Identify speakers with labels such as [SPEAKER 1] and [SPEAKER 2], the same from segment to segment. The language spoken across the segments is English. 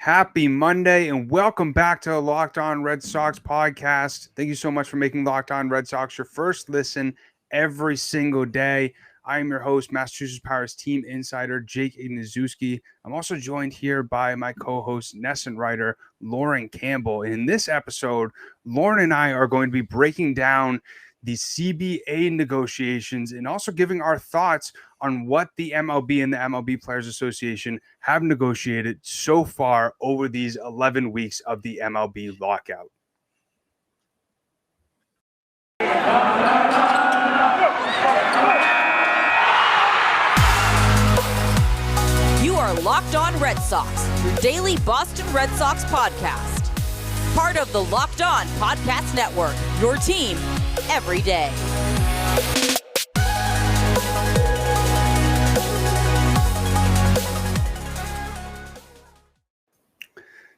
[SPEAKER 1] Happy Monday and welcome back to the Locked On Red Sox podcast. Thank you so much for making Locked On Red Sox your first listen every single day. I am your host, Massachusetts Pirates team insider Jake Ignaszewski. I'm also joined here by my co-host, NESN writer Lauren Campbell. And in this episode, Lauren and I are going to be breaking down the CBA negotiations and also giving our thoughts on what the MLB and the MLB Players Association have negotiated so far over these 11 weeks of the MLB lockout.
[SPEAKER 2] You are Locked On Red Sox, your daily Boston Red Sox podcast. Part of the Locked On Podcast Network, your team every day.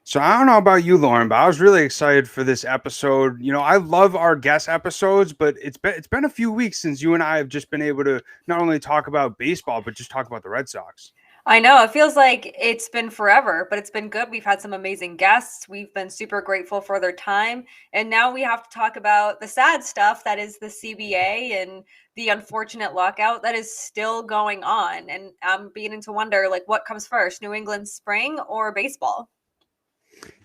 [SPEAKER 1] So I don't know about you, Lauren, but I was really excited for this episode. You know, I love our guest episodes, but it's been a few weeks since you and I have just been able to not only talk about baseball, but just talk about the Red Sox.
[SPEAKER 3] I know it feels like it's been forever, but it's been good. We've had some amazing guests. We've been super grateful for their time. And now we have to talk about the sad stuff that is the CBA and the unfortunate lockout that is still going on. And I'm beginning to wonder, like, what comes first, New England spring or baseball?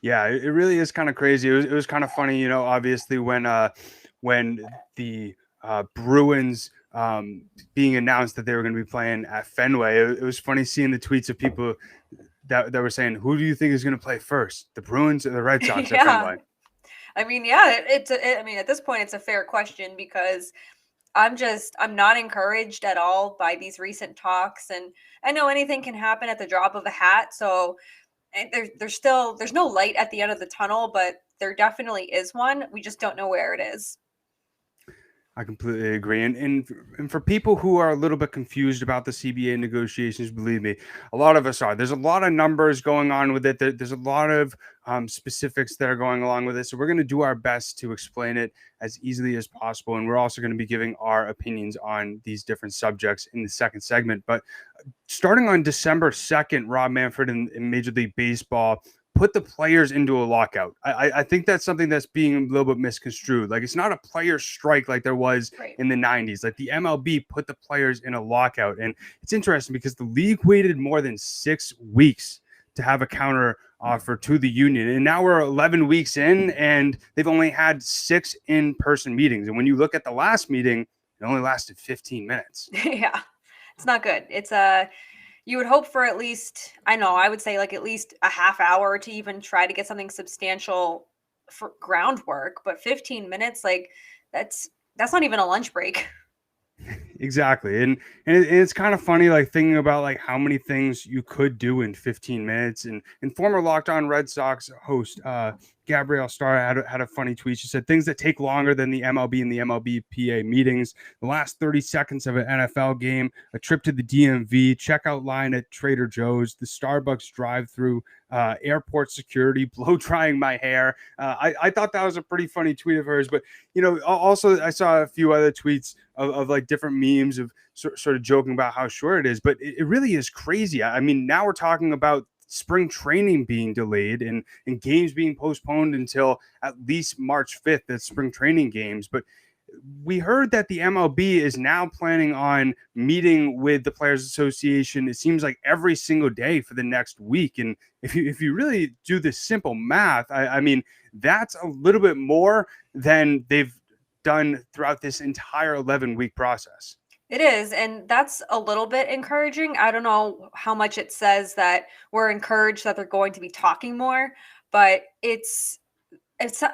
[SPEAKER 1] Yeah, it really is kind of crazy. It was kind of funny, you know, obviously when the Bruins being announced that they were going to be playing at Fenway, it was funny seeing the tweets of people that were saying, who do you think is going to play first, the Bruins or the Red Sox at Fenway?
[SPEAKER 3] I mean, yeah, at this point, it's a fair question because I'm not encouraged at all by these recent talks. And I know anything can happen at the drop of a hat. So there's no light at the end of the tunnel, but there definitely is one. We just don't know where it is.
[SPEAKER 1] I completely agree. And for people who are a little bit confused about the CBA negotiations, believe me, a lot of us are. There's a lot of numbers going on with it. There's a lot of specifics that are going along with it. So we're going to do our best to explain it as easily as possible. And we're also going to be giving our opinions on these different subjects in the second segment. But starting on December 2nd, Rob Manfred in Major League Baseball put the players into a lockout. I think that's something that's being a little bit misconstrued. Like, it's not a player strike like there was in the 90s. Like, the MLB put the players in a lockout. And it's interesting because the league waited more than 6 weeks to have a counter offer to the union. And now we're 11 weeks in and they've only had 6 in-person meetings. And when you look at the last meeting, it only lasted 15 minutes.
[SPEAKER 3] Yeah, it's not good. You would hope for at least, I would say like at least a half hour to even try to get something substantial for groundwork, but 15 minutes, like that's not even a lunch break.
[SPEAKER 1] Exactly. And it's kind of funny, like thinking about like how many things you could do in 15 minutes. And former Locked On Red Sox host Gabrielle Starr had a funny tweet. She said things that take longer than the MLB and the MLBPA meetings: the last 30 seconds of an NFL game, a trip to the DMV, checkout line at Trader Joe's, the Starbucks drive-through, airport security, blow drying my hair. I thought that was a pretty funny tweet of hers. But, you know, also I saw a few other tweets of like different memes of sort of joking about how short it is. But it really is crazy. I mean, now we're talking about spring training being delayed and games being postponed until at least March 5th, that's spring training games. But we heard that the MLB is now planning on meeting with the Players Association, it seems like every single day for the next week. And if you really do this simple math, I mean, that's a little bit more than they've done throughout this entire 11-week process.
[SPEAKER 3] It is, and that's a little bit encouraging. I don't know how much it says that we're encouraged that they're going to be talking more, but it's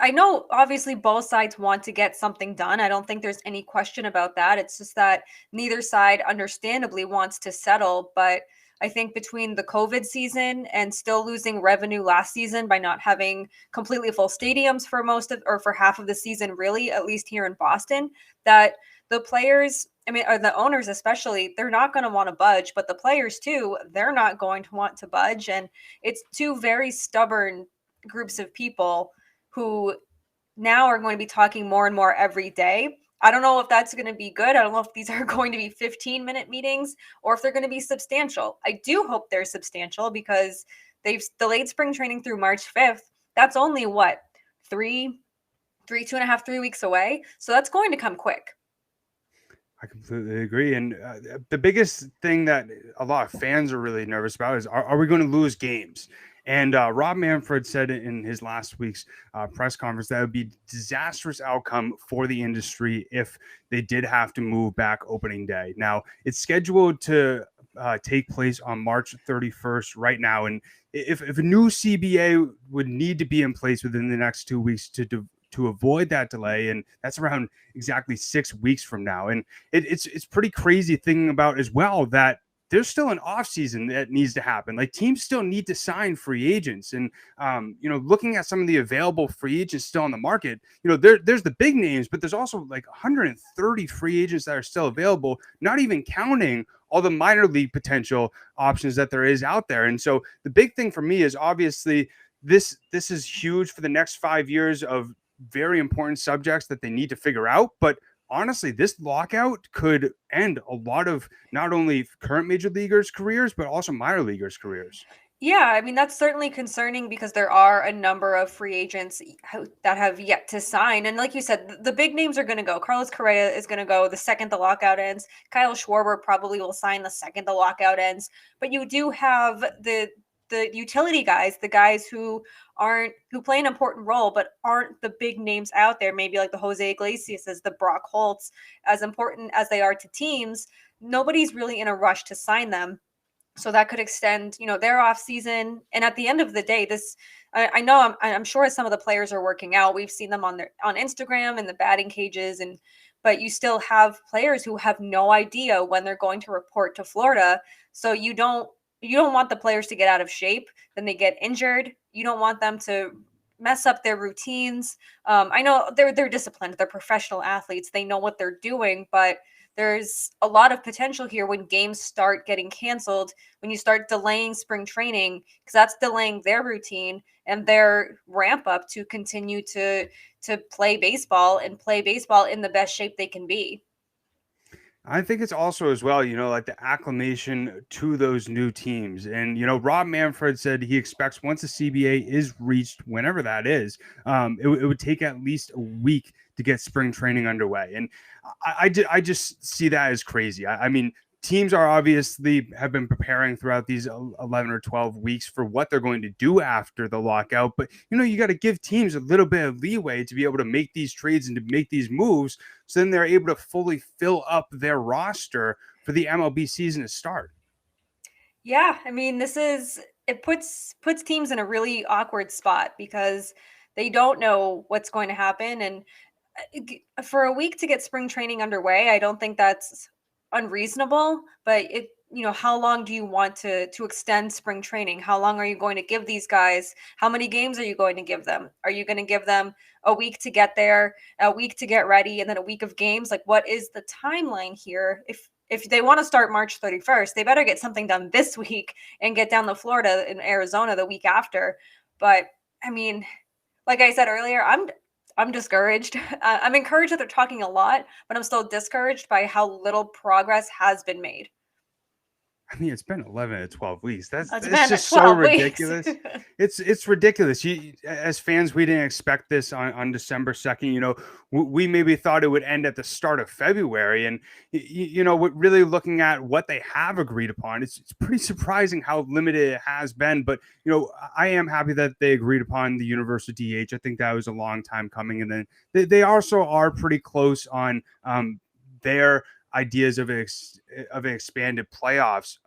[SPEAKER 3] I know obviously both sides want to get something done. I don't think there's any question about that. It's just that neither side understandably wants to settle, but I think between the COVID season and still losing revenue last season by not having completely full stadiums for half of the season, really, at least here in Boston, that the players, or the owners especially, they're not going to want to budge, but the players too, they're not going to want to budge. And it's two very stubborn groups of people who now are going to be talking more and more every day. I don't know if that's going to be good. I don't know if these are going to be 15-minute meetings or if they're going to be substantial. I do hope they're substantial because They've delayed spring training through March 5th. That's only what, 3 weeks away. So that's going to come quick.
[SPEAKER 1] I completely agree. And the biggest thing that a lot of fans are really nervous about is, are we going to lose games? And Rob Manfred said in his last week's press conference that it would be a disastrous outcome for the industry if they did have to move back opening day. Now, it's scheduled to take place on March 31st right now. And if a new CBA would need to be in place within the next 2 weeks to avoid that delay, and that's around exactly 6 weeks from now. And it's pretty crazy thinking about as well that there's still an offseason that needs to happen. Like, teams still need to sign free agents. And, looking at some of the available free agents still on the market, there's the big names, but there's also like 130 free agents that are still available, not even counting all the minor league potential options that there is out there. And so the big thing for me is obviously this is huge for the next 5 years of very important subjects that they need to figure out. But honestly, this lockout could end a lot of not only current major leaguers' careers, but also minor leaguers' careers.
[SPEAKER 3] Yeah, I mean, that's certainly concerning because there are a number of free agents that have yet to sign. And like you said, the big names are going to go. Carlos Correa is going to go the second the lockout ends. Kyle Schwarber probably will sign the second the lockout ends. But you do have the utility guys, the guys who play an important role, but aren't the big names out there. Maybe like the Jose Iglesias, the Brock Holtz, as important as they are to teams, nobody's really in a rush to sign them. So that could extend, their off season. And at the end of the day, I know I'm sure some of the players are working out. We've seen them on Instagram in the batting cages, but you still have players who have no idea when they're going to report to Florida. So you don't want the players to get out of shape, then they get injured. You don't want them to mess up their routines. I know they're disciplined. They're professional athletes. They know what they're doing, but there's a lot of potential here when games start getting canceled, when you start delaying spring training, because that's delaying their routine and their ramp up to continue to play baseball and play baseball in the best shape they can be.
[SPEAKER 1] I think it's also as well, like the acclimation to those new teams. And, Rob Manfred said he expects once the CBA is reached, whenever that is, it would take at least a week to get spring training underway. And I just see that as crazy. I mean, teams are obviously have been preparing throughout these 11 or 12 weeks for what they're going to do after the lockout. But, you got to give teams a little bit of leeway to be able to make these trades and to make these moves. So then they're able to fully fill up their roster for the MLB season to start. Yeah,
[SPEAKER 3] I mean, it puts teams in a really awkward spot because they don't know what's going to happen. And for a week to get spring training underway, I don't think that's unreasonable, but how long do you want to extend spring training? How long are you going to give these guys? How many games are you going to give them? Are you going to give them a week to get there, a week to get ready, and then a week of games? Like, what is the timeline here? If they want to start March 31st, they better get something done this week and get down to Florida and Arizona the week after. But I mean, like I said earlier, I'm discouraged. I'm encouraged that they're talking a lot, but I'm still discouraged by how little progress has been made.
[SPEAKER 1] I mean, it's been 11 to 12 weeks. That's just so ridiculous. It's ridiculous. As fans, we didn't expect this on December 2nd. We maybe thought it would end at the start of February. And, really looking at what they have agreed upon, it's pretty surprising how limited it has been. But, I am happy that they agreed upon the universal DH. I think that was a long time coming. And then they also are pretty close on their ideas of an expanded playoffs.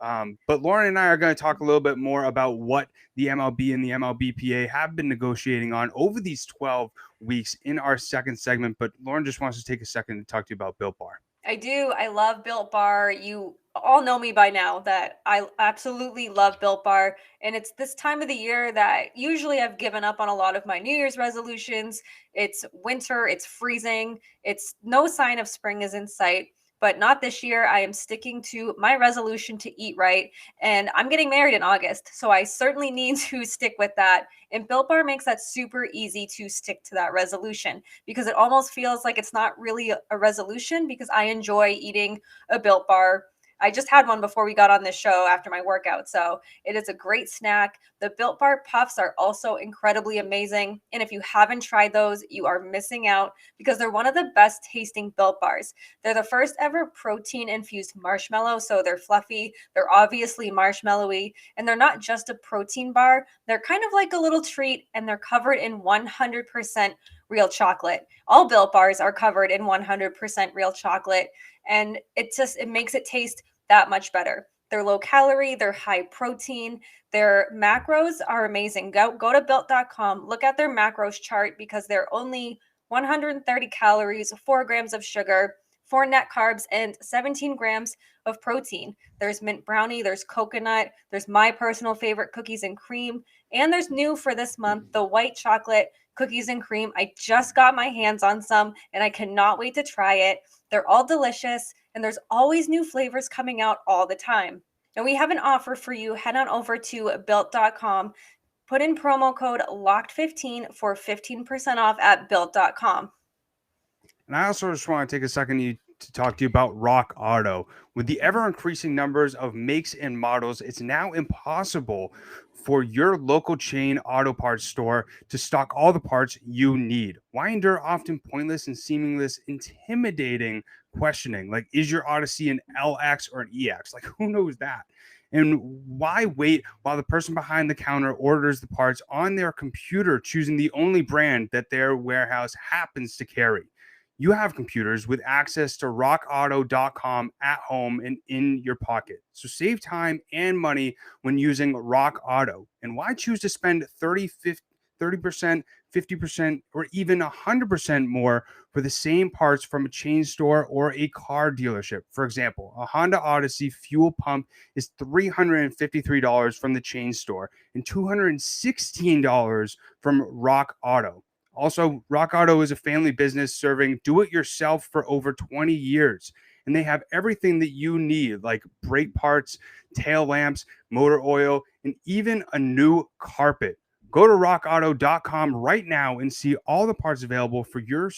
[SPEAKER 1] But Lauren and I are going to talk a little bit more about what the MLB and the MLBPA have been negotiating on over these 12 weeks in our second segment. But Lauren just wants to take a second to talk to you about Built Bar.
[SPEAKER 3] I do. I love Built Bar. You all know me by now that I absolutely love Built Bar. And it's this time of the year that usually I've given up on a lot of my New Year's resolutions. It's winter. It's freezing. It's no sign of spring is in sight. But not this year. I am sticking to my resolution to eat right. And I'm getting married in August. So I certainly need to stick with that. And Built Bar makes that super easy to stick to that resolution because it almost feels like it's not really a resolution because I enjoy eating a Built Bar I just had one before we got on this show after my workout. So it is a great snack. The Built Bar Puffs are also incredibly amazing. And if you haven't tried those, you are missing out because they're one of the best tasting Built Bars. They're the first ever protein infused marshmallow. So they're fluffy. They're obviously marshmallowy. And they're not just a protein bar. They're kind of like a little treat, and they're covered in 100% real chocolate. All Built Bars are covered in 100% real chocolate. And it makes it taste that much better. They're low calorie, they're high protein, their macros are amazing. Go to built.com, look at their macros chart because they're only 130 calories, 4 grams of sugar, 4 net carbs, and 17 grams of protein. There's mint brownie, there's coconut, there's my personal favorite cookies and cream, and there's new for this month, the white chocolate cookies and cream. I just got my hands on some and I cannot wait to try it. They're all delicious and there's always new flavors coming out all the time. And we have an offer for you. Head on over to built.com, put in promo code LOCKED15 for 15% off at built.com.
[SPEAKER 1] And I also just want to take a second to talk to you about Rock Auto. With the ever-increasing numbers of makes and models, it's now impossible for your local chain auto parts store to stock all the parts you need. Why endure often pointless and seamless, intimidating questioning? Like, is your Odyssey an LX or an EX? Like, who knows that? And why wait while the person behind the counter orders the parts on their computer, choosing the only brand that their warehouse happens to carry? You have computers with access to rockauto.com at home and in your pocket. So save time and money when using Rock Auto. And why choose to spend 30%, 50%, or even 100% more for the same parts from a chain store or a car dealership? For example, a Honda Odyssey fuel pump is $353 from the chain store and $216 from Rock Auto. Also, Rock Auto is a family business serving do-it-yourself for over 20 years. And they have everything that you need, like brake parts, tail lamps, motor oil, and even a new carpet. Go to rockauto.com right now and see all the parts available for your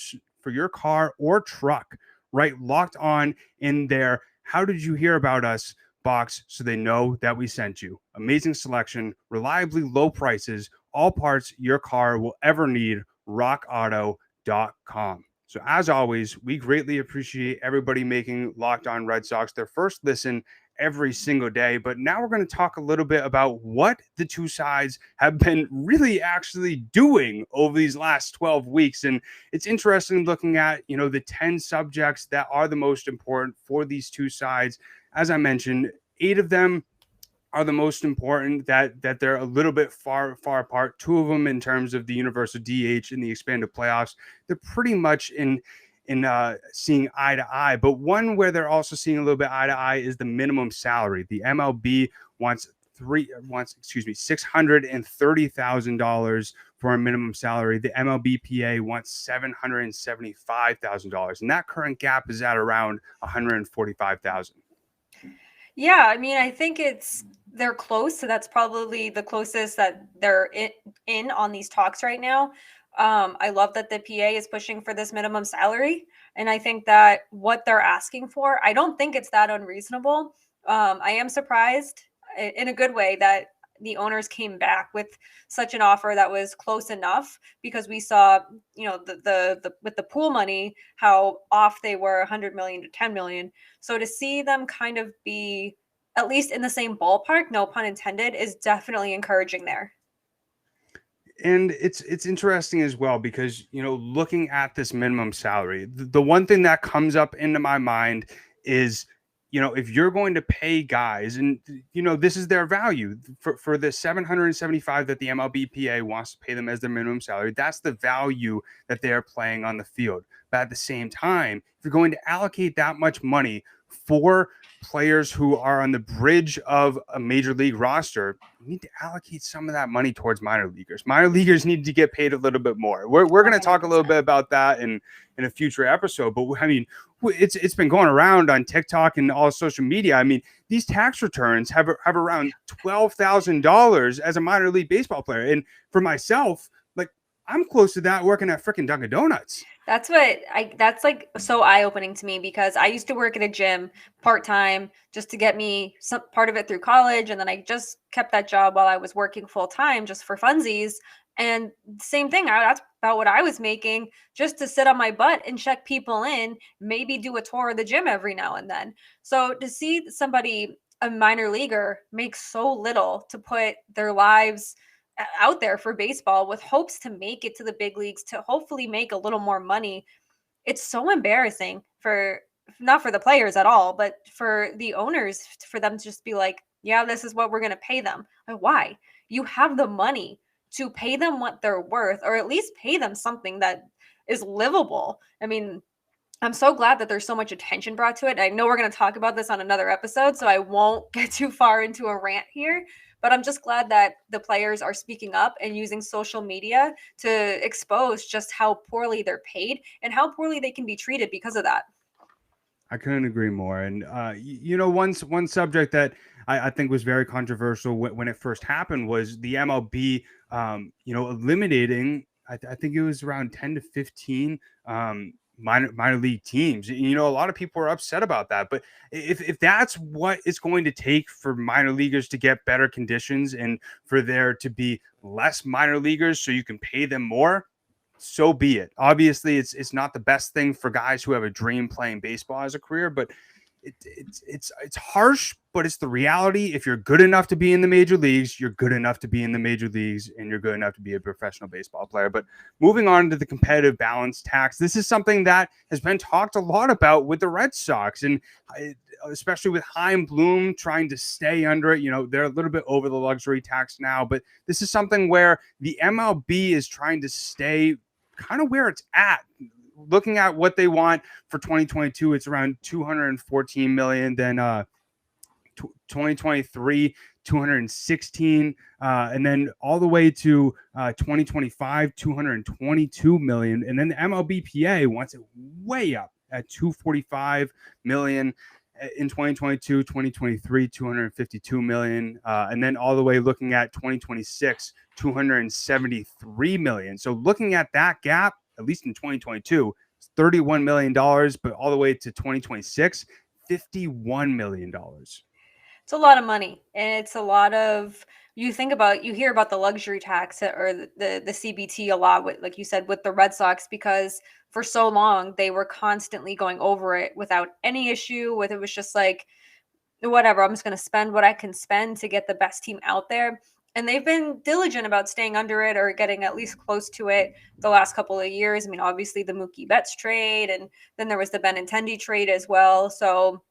[SPEAKER 1] car or truck. Right, Locked On in there. How did you hear about us box so they know that we sent you? Amazing selection, reliably low prices, all parts your car will ever need. rockauto.com. So as always, we greatly appreciate everybody making Locked On Red Sox their first listen every single day. But now we're going to talk a little bit about what the two sides have been really actually doing over these last 12 weeks. And it's interesting looking at, the 10 subjects that are the most important for these two sides. As I mentioned, 8 of them are the most important, that they're a little bit far apart. 2 of them in terms of the universal DH and the expanded playoffs, they're pretty much in seeing eye to eye. But one where they're also seeing a little bit eye to eye is the minimum salary. The MLB wants $630,000 for a minimum salary. The MLBPA wants $775,000, and that current gap is at around $145,000.
[SPEAKER 3] Yeah, I mean, I think they're close, so that's probably the closest that they're in on these talks right now. I love that the PA is pushing for this minimum salary, and I think that what they're asking for, I don't think it's that unreasonable. I am surprised in a good way that the owners came back with such an offer that was close enough, because we saw, the with the pool money, how off they were, 100 million to 10 million. So to see them kind of be at least in the same ballpark, no pun intended, is definitely encouraging there.
[SPEAKER 1] And it's interesting as well because, looking at this minimum salary, the one thing that comes up into my mind is, if you're going to pay guys, and, this is their value for the $775 that the MLBPA wants to pay them as their minimum salary, that's the value that they're playing on the field. But at the same time, if you're going to allocate that much money for players who are on the bridge of a major league roster, you need to allocate some of that money towards minor leaguers. Minor leaguers need to get paid a little bit more. We're going to talk a little bit about that in a future episode. But I mean, it's been going around on TikTok and all social media. I mean, these tax returns have around $12,000 as a minor league baseball player. And for myself, like, I'm close to that working at freaking Dunkin' Donuts.
[SPEAKER 3] That's that's like so eye-opening to me, because I used to work at a gym part-time just to get me some part of it through college, and then I just kept that job while I was working full-time just for funsies. And same thing, that's about what I was making, just to sit on my butt and check people in, maybe do a tour of the gym every now and then. So to see somebody, a minor leaguer, make so little to put their lives out there for baseball with hopes to make it to the big leagues, to hopefully make a little more money. It's so embarrassing, for not for the players at all, but for the owners, for them to just be like, yeah, this is what we're going to pay them. Like, why? You have the money to pay them what they're worth, or at least pay them something that is livable. I mean, I'm so glad that there's so much attention brought to it. I know we're going to talk about this on another episode, so I won't get too far into a rant here, but I'm just glad that the players are speaking up and using social media to expose just how poorly they're paid and how poorly they can be treated because of that.
[SPEAKER 1] I couldn't agree more. And one subject that I think was very controversial when it first happened was the MLB, eliminating. I think it was around 10 to 15 minor league teams. A lot of people are upset about that. But if that's what it's going to take for minor leaguers to get better conditions and for there to be less minor leaguers so you can pay them more, so be it. Obviously, it's not the best thing for guys who have a dream playing baseball as a career, but it's harsh, but it's the reality. If you're good enough to be in the major leagues, you're good enough to be in the major leagues, and you're good enough to be a professional baseball player. But moving on to the competitive balance tax, this is something that has been talked a lot about with the Red Sox, and especially with Chaim Bloom trying to stay under it. They're a little bit over the luxury tax now, but this is something where the MLB is trying to stay kind of where it's at. Looking at what they want for 2022, it's around 214 million. Then 2023, 216, and then all the way to 2025, 222 million. And then the MLBPA wants it way up at 245 million in 2022, 2023, 252 million, and then all the way looking at 2026, 273 million. So looking at that gap, at least in 2022, it's $31 million, but all the way to 2026, $51 million.
[SPEAKER 3] It's a lot of money, and it's a lot of, you hear about the luxury tax or the CBT a lot, with, like you said, with the Red Sox, because for so long they were constantly going over it without any issue. With it was just like, whatever, I'm just going to spend what I can spend to get the best team out there. And they've been diligent about staying under it, or getting at least close to it, the last couple of years. I mean, obviously the Mookie Betts trade, and then there was the Benintendi trade as well. So,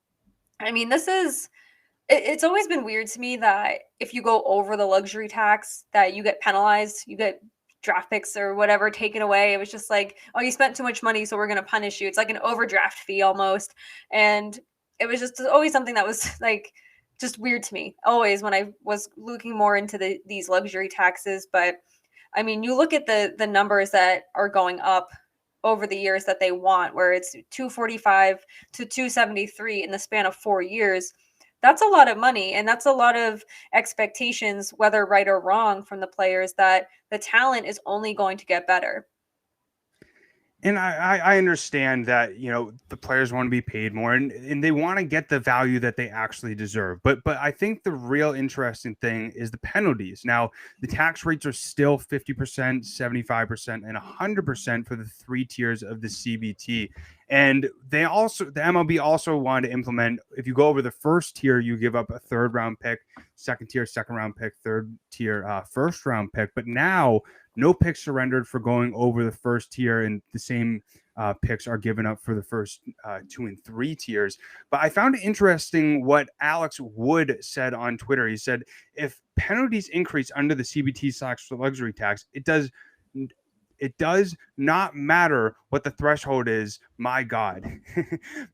[SPEAKER 3] I mean, it's always been weird to me that if you go over the luxury tax, that you get penalized, you get draft picks or whatever taken away. It was just like, oh, you spent too much money, so we're going to punish you. It's like an overdraft fee almost. And it was just always something that was like just weird to me, always, when I was looking more into these luxury taxes. But I mean, you look at the numbers that are going up over the years that they want, where it's 245 to 273 in the span of 4 years. That's a lot of money, and that's a lot of expectations, whether right or wrong, from the players, that the talent is only going to get better.
[SPEAKER 1] And I understand that, the players want to be paid more, and they want to get the value that they actually deserve. But I think the real interesting thing is the penalties. Now, the tax rates are still 50%, 75%, and 100% for the 3 tiers of the CBT. And the MLB also wanted to implement, if you go over the first tier, you give up a 3rd round pick, second tier, 2nd round pick, 3rd tier, 1st round pick. But now, no picks surrendered for going over the first tier, and the same picks are given up for the first 2 and 3 tiers. But I found it interesting what Alex Wood said on Twitter. He said, if penalties increase under the CBT/luxury tax, it does not matter what the threshold is. My God,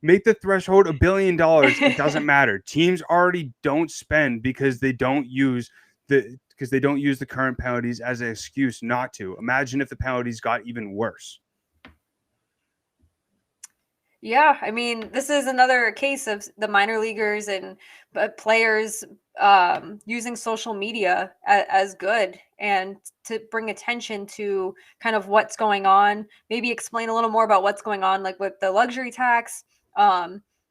[SPEAKER 1] make the threshold $1 billion. It doesn't matter. Teams already don't spend because they don't use the current penalties as an excuse not to. Imagine if the penalties got even worse.
[SPEAKER 3] Yeah, I mean, this is another case of the minor leaguers and players using social media as good and to bring attention to kind of what's going on. Maybe explain a little more about what's going on, like with the luxury tax.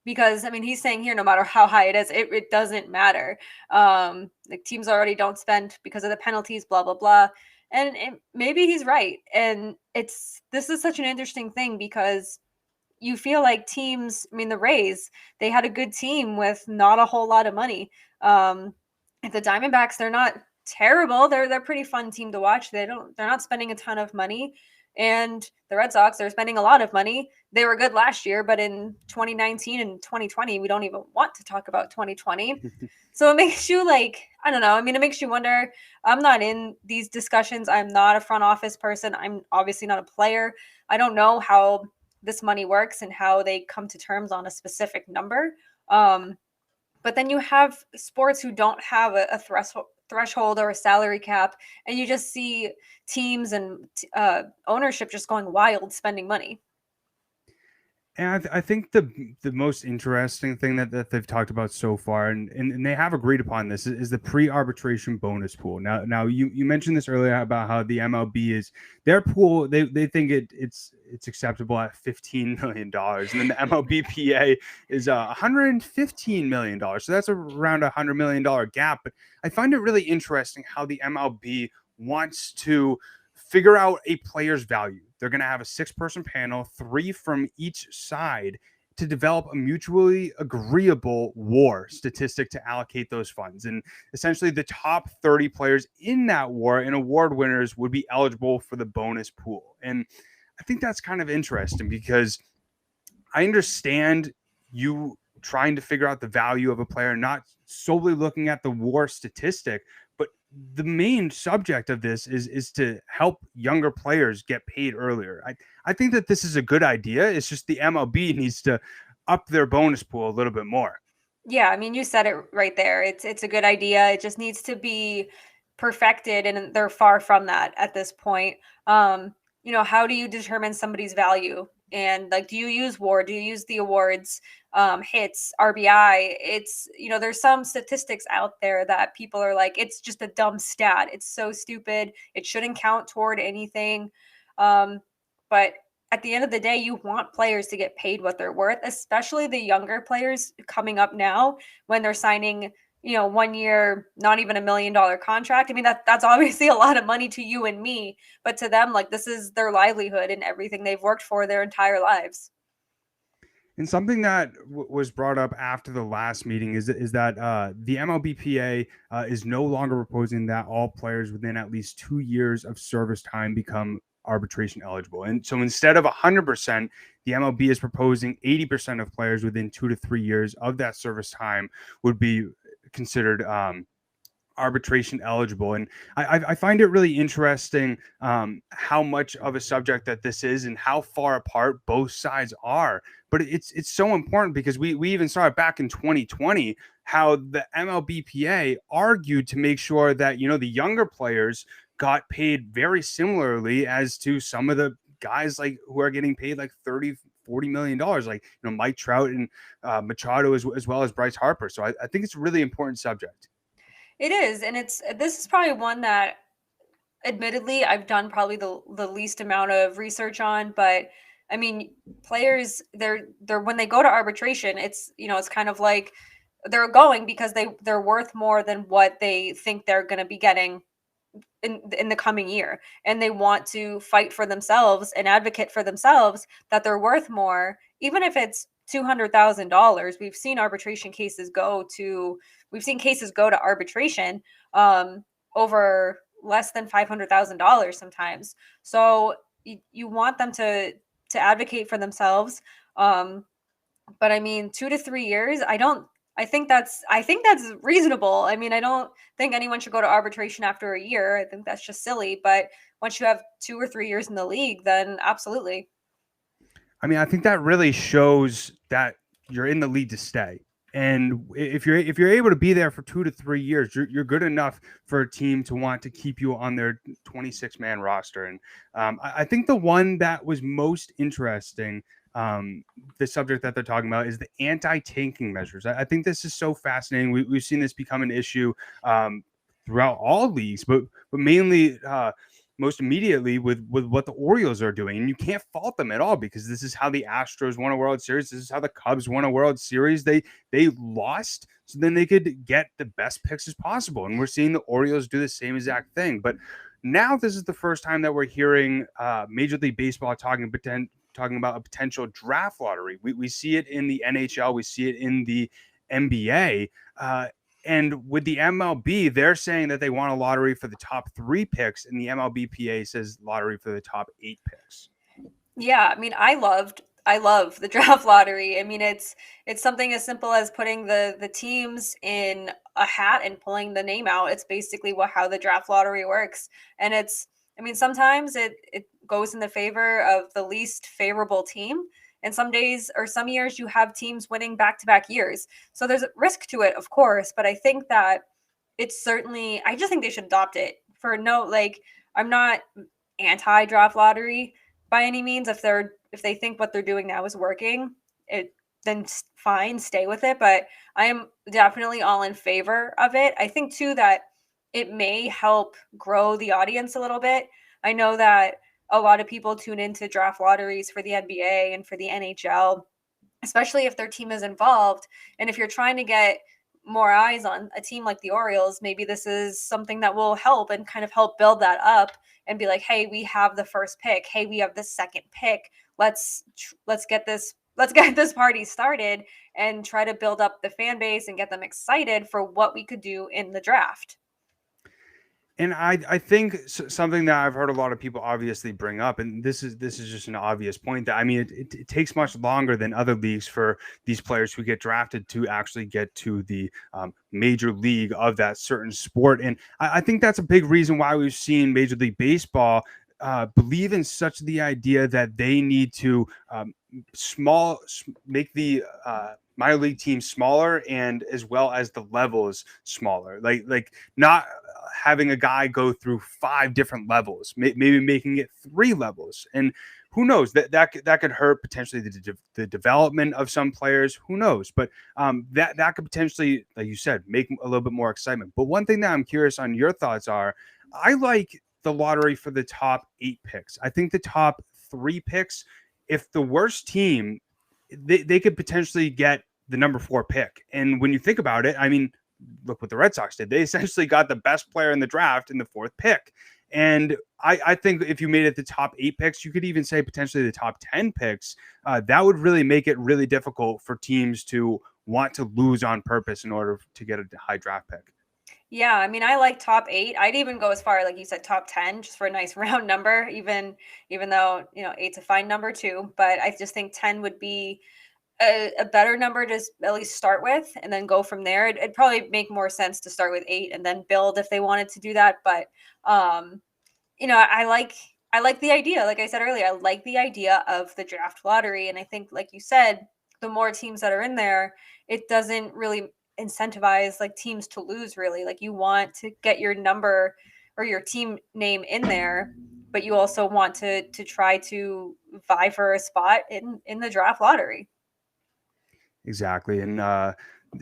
[SPEAKER 3] Because I mean, he's saying here, no matter how high it is, it doesn't matter. Like teams already don't spend because of the penalties, blah blah blah. And maybe he's right. And this is such an interesting thing because you feel like teams, I mean, the Rays, they had a good team with not a whole lot of money. Um, the Diamondbacks, they're not terrible. They're a pretty fun team to watch. They're not spending a ton of money. And the Red Sox, they're spending a lot of money. They were good last year, but in 2019 and 2020, we don't even want to talk about 2020. So it makes you like, I don't know. I mean, it makes you wonder. I'm not in these discussions. I'm not a front office person. I'm obviously not a player. I don't know how this money works and how they come to terms on a specific number. But then you have sports who don't have a threshold or a salary cap, and you just see teams and ownership just going wild spending money.
[SPEAKER 1] And I think the most interesting thing that they've talked about so far, and they have agreed upon this, is the pre-arbitration bonus pool. Now you mentioned this earlier about how the MLB is their pool. They think it's acceptable at $15 million, and then the MLBPA is $115 million. So that's around $100 million gap. But I find it really interesting how the MLB wants to figure out a player's value. They're going to have a 6-person panel, 3 from each side, to develop a mutually agreeable WAR statistic to allocate those funds. And essentially the top 30 players in that WAR and award winners would be eligible for the bonus pool. And I think that's kind of interesting because I understand you trying to figure out the value of a player, not solely looking at the WAR statistic, but the main subject of this is to help younger players get paid earlier. I think that this is a good idea. It's just the MLB needs to up their bonus pool a little bit more.
[SPEAKER 3] Yeah, I mean, you said it right there. It's a good idea. It just needs to be perfected, and they're far from that at this point. How do you determine somebody's value? And like, do you use WAR? Do you use the awards, hits, RBI? There's some statistics out there that people are like, it's just a dumb stat. It's so stupid. It shouldn't count toward anything. But at the end of the day, you want players to get paid what they're worth, especially the younger players coming up now when they're signing, 1 year, not even $1 million contract. I mean, that's obviously a lot of money to you and me, but to them, like, this is their livelihood and everything they've worked for their entire lives.
[SPEAKER 1] And something that was brought up after the last meeting is that the MLBPA is no longer proposing that all players within at least 2 years of service time become arbitration eligible. And so instead of 100%, the MLB is proposing 80% of players within 2 to 3 years of that service time would be considered arbitration eligible. And I find it really interesting how much of a subject that this is and how far apart both sides are. But it's so important because we even saw it back in 2020 how the MLBPA argued to make sure that the younger players got paid very similarly as to some of the guys like who are getting paid like $30-40 million, like Mike Trout and Machado as well as Bryce Harper. So I think it's a really important subject.
[SPEAKER 3] It is, and this is probably one that, admittedly, I've done probably the least amount of research on. But I mean, players, they're when they go to arbitration, it's kind of like they're going because they're worth more than what they think they're going to be getting in the coming year, and they want to fight for themselves and advocate for themselves that they're worth more, even if it's $200,000. We've seen cases go to arbitration over less than $500,000 sometimes. So you want them to advocate for themselves. But I mean, 2 to 3 years, I think that's reasonable. I mean, I don't think anyone should go to arbitration after a year. I think that's just silly. But once you have 2 or 3 years in the league, then absolutely.
[SPEAKER 1] I mean, I think that really shows that you're in the league to stay. And if you're able to be there for 2 to 3 years, you're good enough for a team to want to keep you on their 26-man roster. And I think the one that was most interesting the subject that they're talking about is the anti-tanking measures. I think this is so fascinating. We've seen this become an issue throughout all leagues, but mainly most immediately with what the Orioles are doing. And you can't fault them at all, because this is how the Astros won a World Series. This is how the Cubs won a World Series. They lost so then they could get the best picks as possible. And we're seeing the Orioles do the same exact thing. But now this is the first time that we're hearing Major League Baseball talking about a potential draft lottery. We see it in the NHL. We see it in the NBA. And with the MLB, they're saying that they want a lottery for the top 3 picks, and the MLBPA says lottery for the top 8 picks.
[SPEAKER 3] Yeah, I mean, I love the draft lottery. I mean, it's something as simple as putting the teams in a hat and pulling the name out. It's basically how the draft lottery works. And sometimes it goes in the favor of the least favorable team. And some days or some years you have teams winning back-to-back years. So there's a risk to it, of course, but I think that I just think they should adopt it I'm not anti-draft lottery by any means. If they think what they're doing now is working, then fine, stay with it. But I am definitely all in favor of it. I think too that it may help grow the audience a little bit. I know that a lot of people tune into draft lotteries for the NBA and for the NHL, especially if their team is involved. And if you're trying to get more eyes on a team like the Orioles, maybe this is something that will help and kind of help build that up and be like, hey, we have the first pick. Hey, we have the second pick. Let's get this party started and try to build up the fan base and get them excited for what we could do in the draft.
[SPEAKER 1] And I think something that I've heard a lot of people obviously bring up, and this is just an obvious point, that it takes much longer than other leagues for these players who get drafted to actually get to the major league of that certain sport. And I think that's a big reason why we've seen Major League Baseball believe in such the idea that they need to make the minor league teams smaller, and as well as the levels smaller, like not having a guy go through 5 different levels, maybe making it 3 levels. And who knows, that could hurt potentially the development of some players. Who knows? But that could potentially, like you said, make a little bit more excitement. But one thing that I'm curious on your thoughts are, I like the lottery for the top 8 picks. I think the top 3 picks, if the worst team, they could potentially get the number 4 pick. And when you think about it, look what the Red Sox did. They essentially got the best player in the draft in the 4th pick. And I think if you made it the top 8 picks, you could even say potentially the top 10 picks. That would really make it really difficult for teams to want to lose on purpose in order to get a high draft pick.
[SPEAKER 3] Yeah, I like top 8. I'd even go as far, like you said, top 10, just for a nice round number, even though, 8's a fine number too. But I just think 10 would be a better number to at least start with, and then go from there. It'd probably make more sense to start with 8 and then build if they wanted to do that. But I like the idea. Like I said earlier, I like the idea of the draft lottery. And I think, like you said, the more teams that are in there, it doesn't really incentivize like teams to lose, really. Like, you want to get your number or your team name in there, but you also want to try to vie for a spot in the draft lottery.
[SPEAKER 1] Exactly. And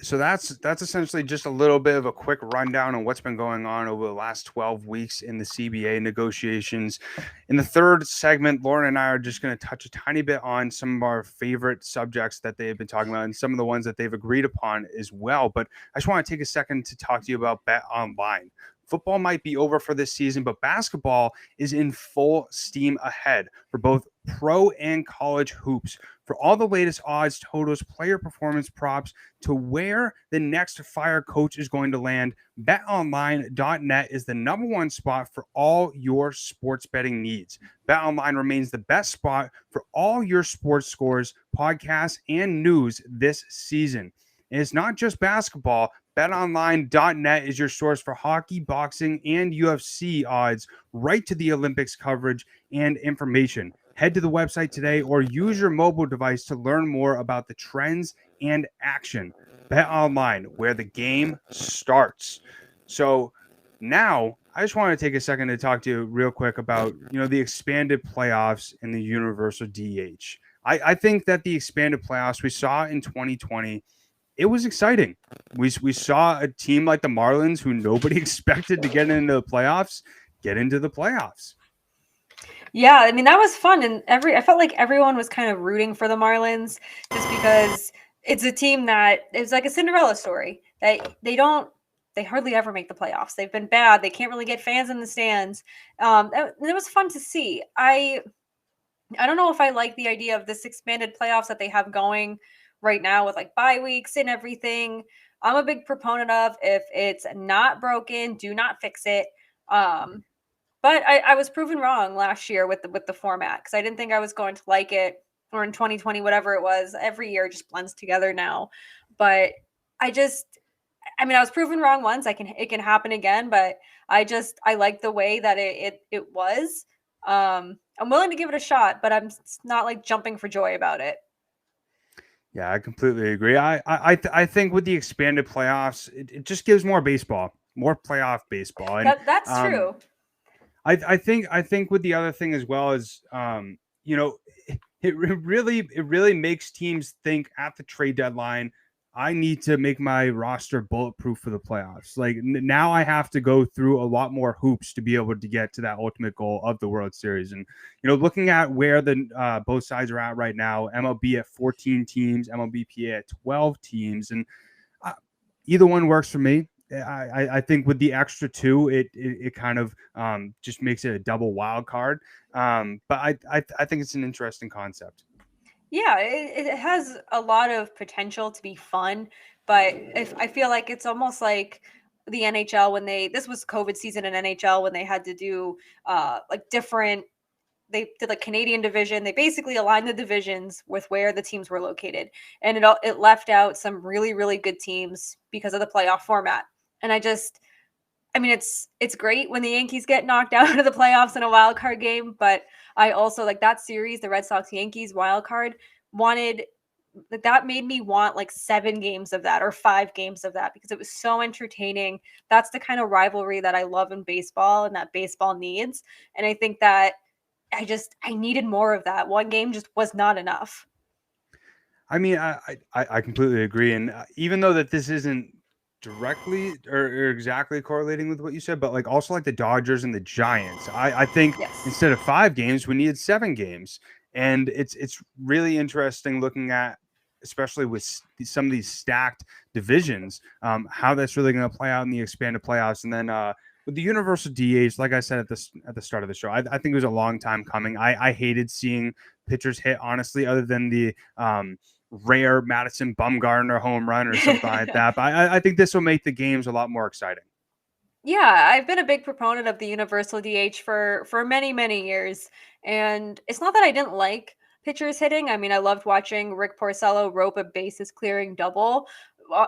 [SPEAKER 1] so that's essentially just a little bit of a quick rundown on what's been going on over the last 12 weeks in the CBA negotiations. In the third segment, Lauren and I are just going to touch a tiny bit on some of our favorite subjects that they've been talking about, and some of the ones that they've agreed upon as well. But I just want to take a second to talk to you about BetOnline. Football might be over for this season, but basketball is in full steam ahead for both pro and college hoops. For all the latest odds, totals, player performance props, to where the next fire coach is going to land, BetOnline.net is the number 1 spot for all your sports betting needs. BetOnline remains the best spot for all your sports scores, podcasts, and news this season. And it's not just basketball. BetOnline.net is your source for hockey, boxing, and UFC odds, right to the Olympics coverage and information. Head to the website today or use your mobile device to learn more about the trends and action. BetOnline, where the game starts. So now I just want to take a second to talk to you real quick about, the expanded playoffs and the universal DH. I think that the expanded playoffs we saw in 2020, it was exciting. We saw a team like the Marlins, who nobody expected to get into the playoffs, get into the playoffs.
[SPEAKER 3] Yeah, I mean, that was fun. And I felt like everyone was kind of rooting for the Marlins just because it's a team that is like a Cinderella story that they hardly ever make the playoffs. They've been bad. They can't really get fans in the stands. It was fun to see. I don't know if I like the idea of this expanded playoffs that they have going right now with like bye weeks and everything. I'm a big proponent of, if it's not broken, do not fix it. But I was proven wrong last year with the format, because I didn't think I was going to like it, or in 2020, whatever it was. Every year just blends together now. But I was proven wrong once. It can happen again, but I like the way that it was. I'm willing to give it a shot, but I'm not like jumping for joy about it.
[SPEAKER 1] Yeah, I completely agree. I think with the expanded playoffs, it just gives more baseball, more playoff baseball. And
[SPEAKER 3] That's true.
[SPEAKER 1] I think with the other thing as well is, it really makes teams think at the trade deadline, I need to make my roster bulletproof for the playoffs. Like now I have to go through a lot more hoops to be able to get to that ultimate goal of the World Series. And, looking at where the both sides are at right now, MLB at 14 teams, MLBPA at 12 teams. And either one works for me. I think with the extra two, it kind of just makes it a double wild card. But I think it's an interesting concept.
[SPEAKER 3] Yeah, it has a lot of potential to be fun, but if I feel like it's almost like the NHL when this was COVID season in NHL, when they had to do like different, they did like Canadian division. They basically aligned the divisions with where the teams were located, and it left out some really, really good teams because of the playoff format. And it's great when the Yankees get knocked out of the playoffs in a wild card game, but I also like that series, the Red Sox Yankees wild card, that made me want like 7 games of that or 5 games of that, because it was so entertaining. That's the kind of rivalry that I love in baseball and that baseball needs. And I think that I needed more of that. One game just was not enough.
[SPEAKER 1] I mean, I completely agree. And even though that this isn't directly or exactly correlating with what you said, but like also like the Dodgers and the Giants, I think instead of 5 games, we needed 7 games. And it's really interesting looking at, especially with some of these stacked divisions, how that's really going to play out in the expanded playoffs. And then with the universal DH, like I said at the start of the show, I think it was a long time coming. I hated seeing pitchers hit, honestly, other than the rare Madison Bumgarner home run or something like that. But I think this will make the games a lot more exciting.
[SPEAKER 3] Yeah, I've been a big proponent of the universal DH for many, many years. And it's not that I didn't like pitchers hitting. I mean, I loved watching Rick Porcello rope a bases clearing double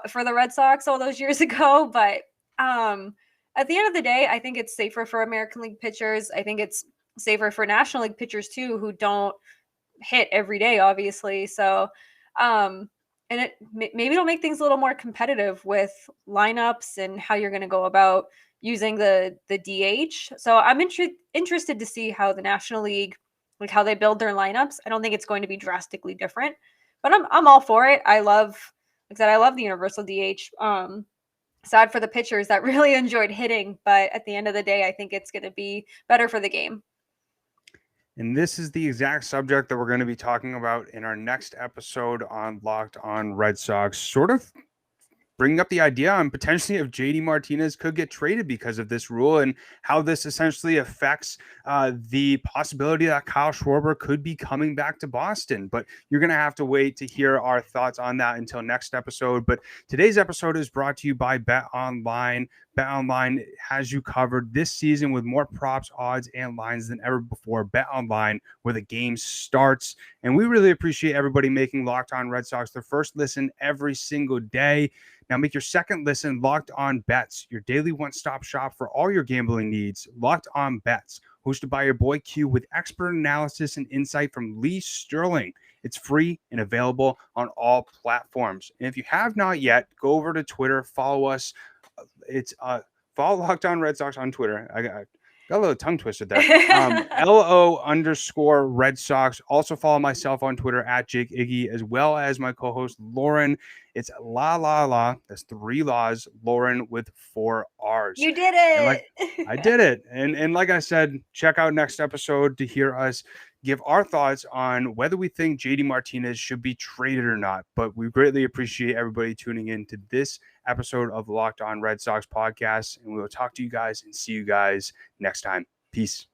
[SPEAKER 3] for the Red Sox all those years ago. But at the end of the day, I think it's safer for American League pitchers. I think it's safer for National League pitchers too, who don't hit every day, obviously. So, and maybe it'll make things a little more competitive with lineups and how you're going to go about using the DH. So I'm interested to see how the National League, like how they build their lineups. I don't think it's going to be drastically different, but I'm all for it. I love the universal DH. Sad for the pitchers that really enjoyed hitting, but at the end of the day, I think it's going to be better for the game.
[SPEAKER 1] And this is the exact subject that we're going to be talking about in our next episode on Locked On Red Sox, sort of bringing up the idea on potentially if JD Martinez could get traded because of this rule, and how this essentially affects the possibility that Kyle Schwarber could be coming back to Boston. But you're going to have to wait to hear our thoughts on that until next episode. But today's episode is brought to you by BetOnline. BetOnline has you covered this season with more props, odds, and lines than ever before. BetOnline, where the game starts. And we really appreciate everybody making Locked On Red Sox their first listen every single day. Now make your second listen Locked On Bets, your daily one-stop shop for all your gambling needs. Locked On Bets, hosted by your boy Q, with expert analysis and insight from Lee Sterling. It's free and available on all platforms. And if you have not yet, go over to Twitter, follow us. It's follow Locked On Red Sox on Twitter. Got a little tongue twisted there. LO_ Red Sox. Also follow myself on Twitter at Jake Iggy, as well as my co-host Lauren. It's La. That's 3 laws. Lauren with 4 R's.
[SPEAKER 3] You did it.
[SPEAKER 1] And I did it. And like I said, check out next episode to hear us give our thoughts on whether we think JD Martinez should be traded or not. But we greatly appreciate everybody tuning in to this episode of Locked On Red Sox podcast. And we will talk to you guys and see you guys next time. Peace.